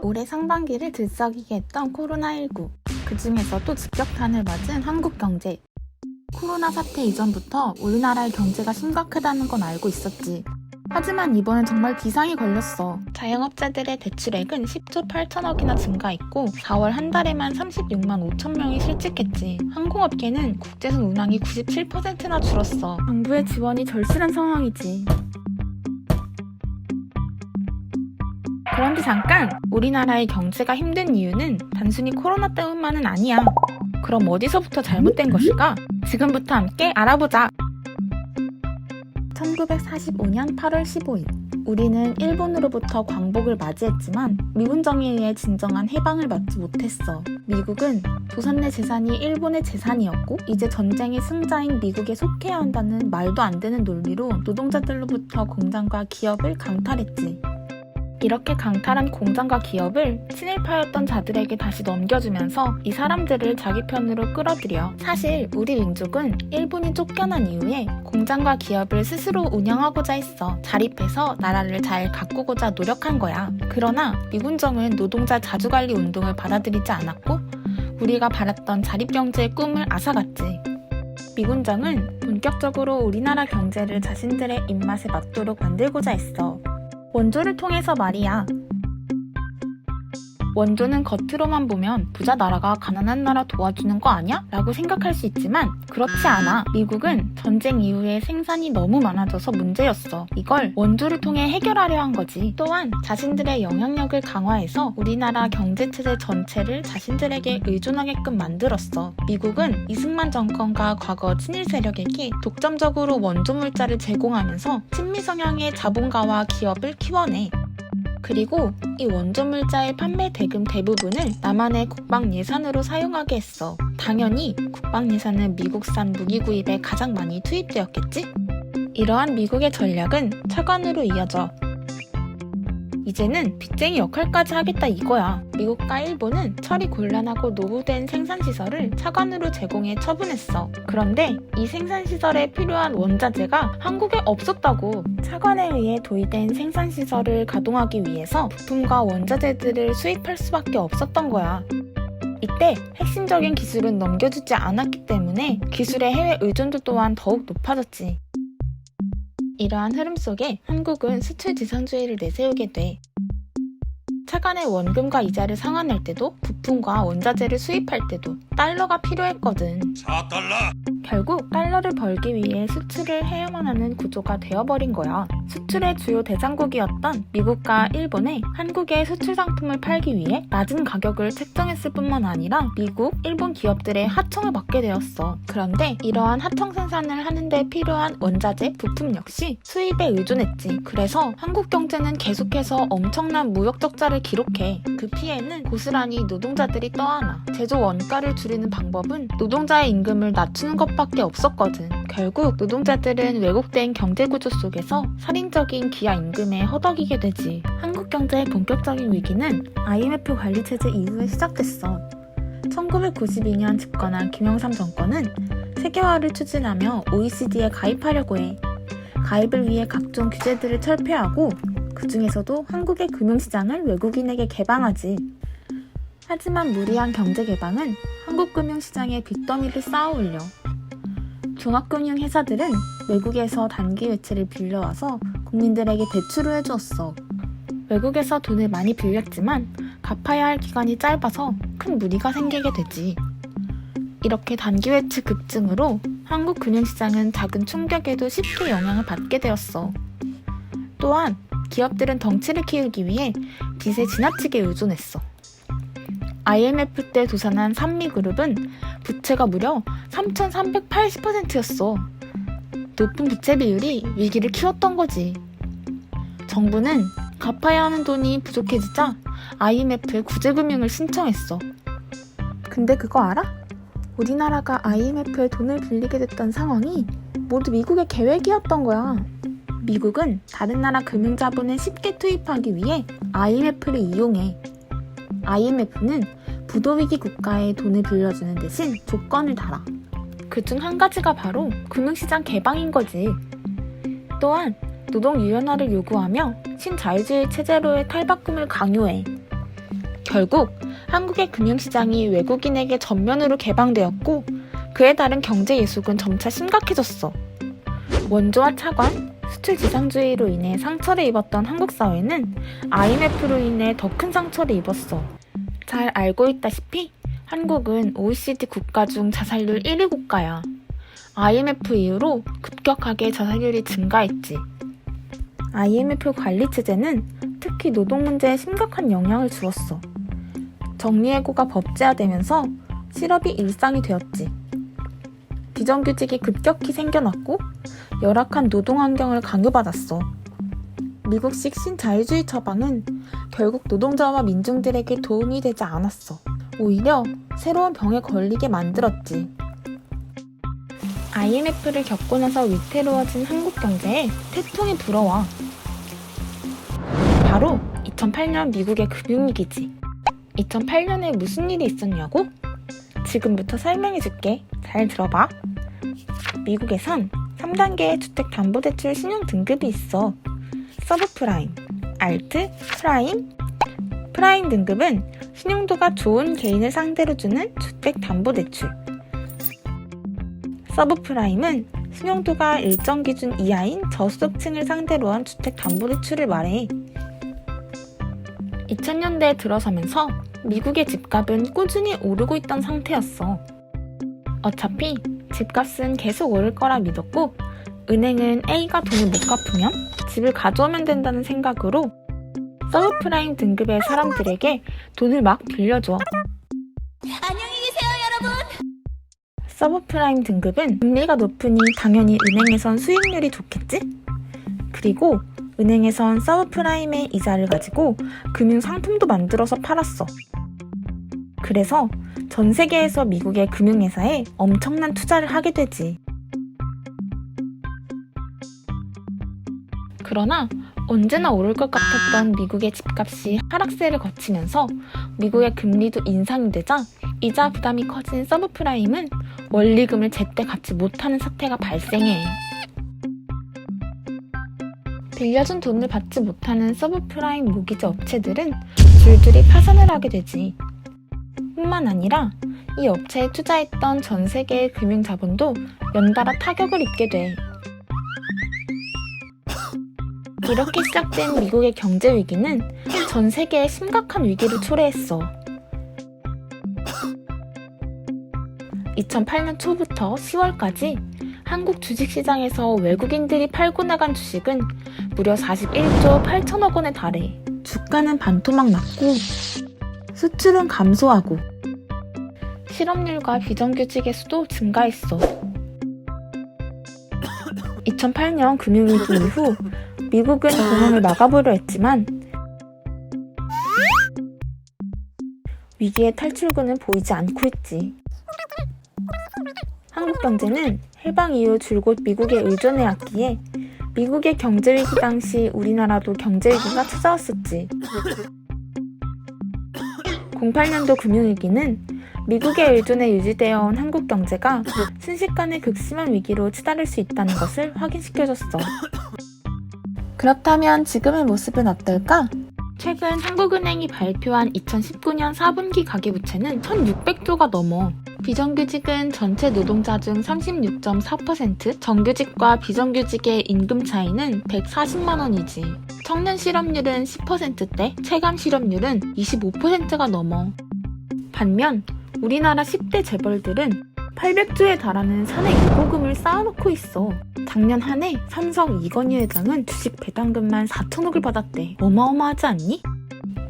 올해 상반기를 들썩이게 했던 코로나19. 그 중에서도 직격탄을 맞은 한국 경제. 코로나 사태 이전부터 우리나라의 경제가 심각하다는 건 알고 있었지. 하지만 이번엔 정말 비상이 걸렸어. 자영업자들의 대출액은 10조 8천억이나 증가했고 4월 한 달에만 36만 5천 명이 실직했지. 항공업계는 국제선 운항이 97%나 줄었어. 정부의 지원이 절실한 상황이지. 그런데 잠깐! 우리나라의 경제가 힘든 이유는 단순히 코로나 때문만은 아니야. 그럼 어디서부터 잘못된 것일까? 지금부터 함께 알아보자! 1945년 8월 15일 우리는 일본으로부터 광복을 맞이했지만 미군정에 의해 진정한 해방을 맞지 못했어. 미국은 조선 내 재산이 일본의 재산이었고 이제 전쟁의 승자인 미국에 속해야 한다는 말도 안 되는 논리로 노동자들로부터 공장과 기업을 강탈했지. 이렇게 강탈한 공장과 기업을 친일파였던 자들에게 다시 넘겨주면서 이 사람들을 자기 편으로 끌어들여. 사실 우리 민족은 일본이 쫓겨난 이후에 공장과 기업을 스스로 운영하고자 했어. 자립해서 나라를 잘 가꾸고자 노력한 거야. 그러나 미군정은 노동자 자주관리 운동을 받아들이지 않았고 우리가 바랐던 자립경제의 꿈을 앗아갔지. 미군정은 본격적으로 우리나라 경제를 자신들의 입맛에 맞도록 만들고자 했어. 원조를 통해서 말이야. 원조는 겉으로만 보면 부자 나라가 가난한 나라 도와주는 거 아니야? 라고 생각할 수 있지만 그렇지 않아. 미국은 전쟁 이후에 생산이 너무 많아져서 문제였어. 이걸 원조를 통해 해결하려 한 거지. 또한 자신들의 영향력을 강화해서 우리나라 경제체제 전체를 자신들에게 의존하게끔 만들었어. 미국은 이승만 정권과 과거 친일 세력에게 독점적으로 원조 물자를 제공하면서 친미 성향의 자본가와 기업을 키워내. 그리고 이 원조 물자의 판매 대금 대부분을 남한의 국방 예산으로 사용하게 했어. 당연히 국방 예산은 미국산 무기 구입에 가장 많이 투입되었겠지? 이러한 미국의 전략은 차관으로 이어져. 이제는 빚쟁이 역할까지 하겠다 이거야. 미국과 일본은 처리 곤란하고 노후된 생산시설을 차관으로 제공해 처분했어. 그런데 이 생산시설에 필요한 원자재가 한국에 없었다고. 차관에 의해 도입된 생산시설을 가동하기 위해서 부품과 원자재들을 수입할 수밖에 없었던 거야. 이때 핵심적인 기술은 넘겨주지 않았기 때문에 기술의 해외 의존도 또한 더욱 높아졌지. 이러한 흐름 속에 한국은 수출 지상주의를 내세우게 돼. 차관의 원금과 이자를 상환할 때도 부품과 원자재를 수입할 때도 달러가 필요했거든. 4달러! 결국 달러를 벌기 위해 수출을 해야만 하는 구조가 되어버린 거야. 수출의 주요 대장국이었던 미국과 일본에 한국의 수출 상품을 팔기 위해 낮은 가격을 책정했을 뿐만 아니라 미국, 일본 기업들의 하청을 받게 되었어. 그런데 이러한 하청 생산을 하는데 필요한 원자재, 부품 역시 수입에 의존했지. 그래서 한국 경제는 계속해서 엄청난 무역 적자를 기록해. 그 피해는 고스란히 노동자들이 떠안아. 제조 원가를 줄이는 방법은 노동자의 임금을 낮추는 것밖에 없었거든. 결국 노동자들은 왜곡된 경제구조 속에서 살인적인 기아 임금에 허덕이게 되지. 한국 경제의 본격적인 위기는 IMF 관리체제 이후에 시작됐어. 1992년 집권한 김영삼 정권은 세계화를 추진하며 OECD에 가입하려고 해. 가입을 위해 각종 규제들을 철폐하고 그 중에서도 한국의 금융시장을 외국인에게 개방하지. 하지만 무리한 경제 개방은 한국 금융시장에 빚더미를 쌓아 올려. 종합금융회사들은 외국에서 단기 외채를 빌려와서 국민들에게 대출을 해주었어. 외국에서 돈을 많이 빌렸지만 갚아야 할 기간이 짧아서 큰 무리가 생기게 되지. 이렇게 단기 외채 급증으로 한국 금융시장은 작은 충격에도 쉽게 영향을 받게 되었어. 또한 기업들은 덩치를 키우기 위해 빚에 지나치게 의존했어. IMF 때 도산한 산미그룹은 부채가 무려 3,380%였어. 높은 부채 비율이 위기를 키웠던 거지. 정부는 갚아야 하는 돈이 부족해지자 IMF에 구제금융을 신청했어. 근데 그거 알아? 우리나라가 IMF에 돈을 빌리게 됐던 상황이 모두 미국의 계획이었던 거야. 미국은 다른 나라 금융자본을 쉽게 투입하기 위해 IMF를 이용해. IMF는 부도위기 국가에 돈을 빌려주는 대신 조건을 달아. 그중 한 가지가 바로 금융시장 개방인 거지. 또한 노동 유연화를 요구하며 신자유주의 체제로의 탈바꿈을 강요해. 결국 한국의 금융시장이 외국인에게 전면으로 개방되었고 그에 따른 경제 위축은 점차 심각해졌어. 원조와 차관, 수출 지상주의로 인해 상처를 입었던 한국 사회는 IMF로 인해 더 큰 상처를 입었어. 잘 알고 있다시피 한국은 OECD 국가 중 자살률 1위 국가야. IMF 이후로 급격하게 자살률이 증가했지. IMF 관리 체제는 특히 노동 문제에 심각한 영향을 주었어. 정리해고가 법제화되면서 실업이 일상이 되었지. 비정규직이 급격히 생겨났고 열악한 노동 환경을 강요받았어. 미국식 신자유주의 처방은 결국 노동자와 민중들에게 도움이 되지 않았어. 오히려 새로운 병에 걸리게 만들었지. IMF를 겪고 나서 위태로워진 한국 경제에 태통이 불어와. 바로 2008년 미국의 금융위기지. 2008년에 무슨 일이 있었냐고? 지금부터 설명해줄게. 잘 들어봐. 미국에선 3단계의 주택담보대출 신용 등급이 있어. 서브프라임, 알트, 프라임. 프라임 등급은 신용도가 좋은 개인을 상대로 주는 주택담보대출. 서브프라임은 신용도가 일정 기준 이하인 저소득층을 상대로 한 주택담보대출을 말해. 2000년대에 들어서면서 미국의 집값은 꾸준히 오르고 있던 상태였어. 어차피 집값은 계속 오를 거라 믿었고 은행은 A가 돈을 못 갚으면 집을 가져오면 된다는 생각으로 서브프라임 등급의 사람들에게 돈을 막 빌려줘. 안녕히 계세요, 여러분. 서브프라임 등급은 금리가 높으니 당연히 은행에선 수익률이 좋겠지? 그리고 은행에선 서브프라임의 이자를 가지고 금융상품도 만들어서 팔았어. 그래서 전 세계에서 미국의 금융회사에 엄청난 투자를 하게 되지. 그러나 언제나 오를 것 같았던 미국의 집값이 하락세를 거치면서 미국의 금리도 인상이 되자 이자 부담이 커진 서브프라임은 원리금을 제때 갚지 못하는 사태가 발생해. 빌려준 돈을 받지 못하는 서브프라임 모기지 업체들은 줄줄이 파산을 하게 되지. 뿐만 아니라 이 업체에 투자했던 전 세계의 금융자본도 연달아 타격을 입게 돼. 이렇게 시작된 미국의 경제 위기는 전 세계에 심각한 위기를 초래했어. 2008년 초부터 10월까지 한국 주식시장에서 외국인들이 팔고 나간 주식은 무려 41조 8천억 원에 달해. 주가는 반토막 났고 수출은 감소하고 실업률과 비정규직의 수도 증가했어. 2008년 금융위기 이후 미국은 공황을 막아보려 했지만 위기의 탈출구는 보이지 않고 있지. 한국 경제는 해방 이후 줄곧 미국에 의존해왔기에 미국의 경제위기 당시 우리나라도 경제위기가 찾아왔었지. 08년도 금융위기는 미국의 의존에 유지되어 온 한국 경제가 순식간에 극심한 위기로 치달을 수 있다는 것을 확인시켜줬어. 그렇다면 지금의 모습은 어떨까? 최근 한국은행이 발표한 2019년 4분기 가계부채는 1,600조가 넘어. 비정규직은 전체 노동자 중 36.4%, 정규직과 비정규직의 임금 차이는 140만 원이지. 청년 실업률은 10%대, 체감 실업률은 25%가 넘어. 반면 우리나라 10대 재벌들은 800조에 달하는 사내 유보금을 쌓아놓고 있어. 작년 한 해 삼성 이건희 회장은 주식 배당금만 4천억을 받았대. 어마어마하지 않니?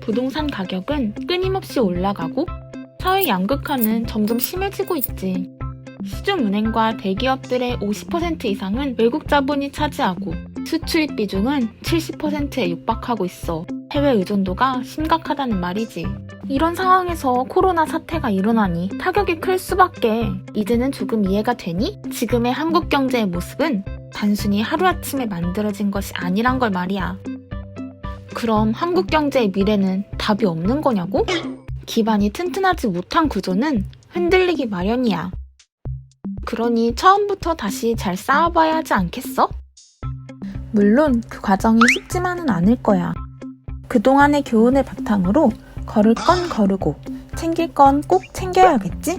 부동산 가격은 끊임없이 올라가고 사회 양극화는 점점 심해지고 있지. 시중은행과 대기업들의 50% 이상은 외국 자본이 차지하고 수출입 비중은 70%에 육박하고 있어. 해외 의존도가 심각하다는 말이지. 이런 상황에서 코로나 사태가 일어나니 타격이 클 수밖에. 이제는 조금 이해가 되니? 지금의 한국 경제의 모습은 단순히 하루아침에 만들어진 것이 아니란 걸 말이야. 그럼 한국 경제의 미래는 답이 없는 거냐고? 기반이 튼튼하지 못한 구조는 흔들리기 마련이야. 그러니 처음부터 다시 잘 쌓아봐야 하지 않겠어? 물론 그 과정이 쉽지만은 않을 거야. 그동안의 교훈을 바탕으로 걸을 건 거르고 챙길 건 꼭 챙겨야겠지?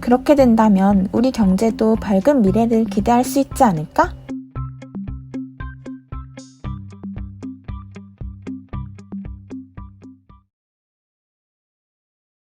그렇게 된다면 우리 경제도 밝은 미래를 기대할 수 있지 않을까?